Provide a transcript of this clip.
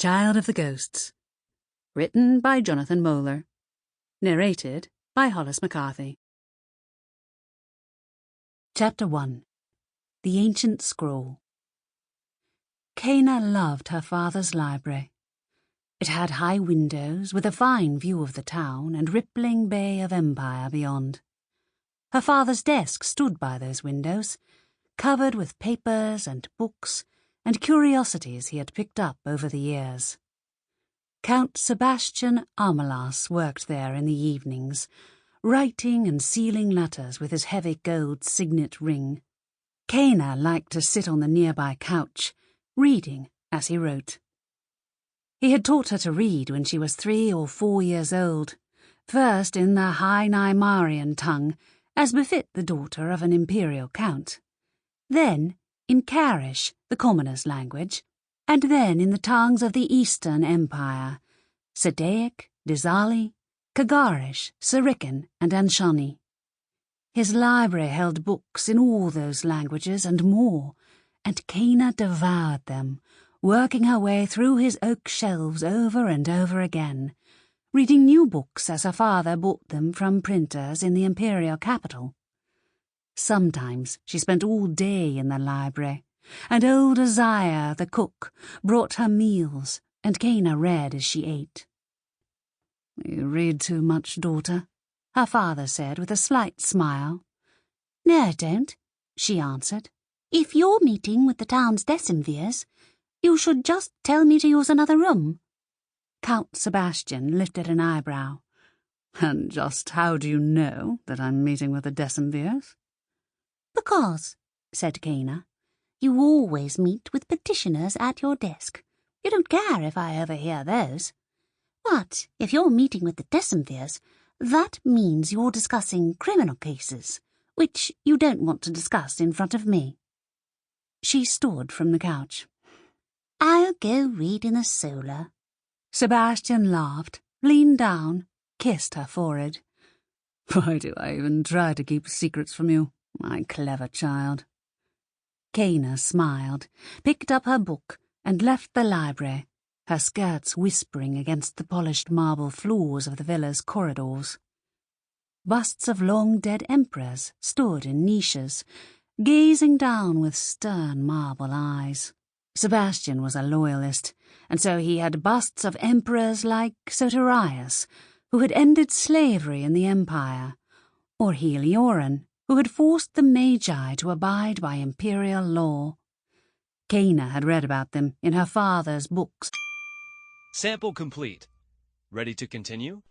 Child of the Ghosts. Written by Jonathan Moeller. Narrated by Hollis Mccarthy. Chapter 1. The Ancient Scroll. Caina loved her father's library. It had high windows with a fine view of the town and rippling bay of empire beyond. Her father's desk stood by those windows, covered with papers and books and curiosities he had picked up over the years. Count Sebastian Amalas worked there in the evenings, writing and sealing letters with his heavy gold signet ring. Caina liked to sit on the nearby couch, reading as he wrote. He had taught her to read when she was 3 or 4 years old, first in the High Nighmarian tongue, as befit the daughter of an imperial count, then in Carish, the commoner's language, and then in the tongues of the Eastern Empire, Sedaic, Dizali, Kagarish, Sarican, and Anshani. His library held books in all those languages and more, and Caina devoured them, working her way through his oak shelves over and over again, reading new books as her father bought them from printers in the imperial capital. Sometimes she spent all day in the library, and old Uzziah, the cook, brought her meals, and Caina read as she ate. "You read too much, daughter," her father said with a slight smile. "No, I don't," she answered. "If you're meeting with the town's decemvirs, you should just tell me to use another room." Count Sebastian lifted an eyebrow. "And just how do you know that I'm meeting with the decemvirs?" "Because," said Caina, "you always meet with petitioners at your desk. You don't care if I overhear those. But if you're meeting with the decemvirs, that means you're discussing criminal cases, which you don't want to discuss in front of me." She stood from the couch. "I'll go read in the solar." Sebastian laughed, leaned down, kissed her forehead. "Why do I even try to keep secrets from you, my clever child?" Caina smiled, picked up her book, and left the library, her skirts whispering against the polished marble floors of the villa's corridors. Busts of long-dead emperors stood in niches, gazing down with stern marble eyes. Sebastian was a loyalist, and so he had busts of emperors like Soterius, who had ended slavery in the empire, or Helioran, who had forced the Magi to abide by imperial law. Caina had read about them in her father's books. Sample complete. Ready to continue?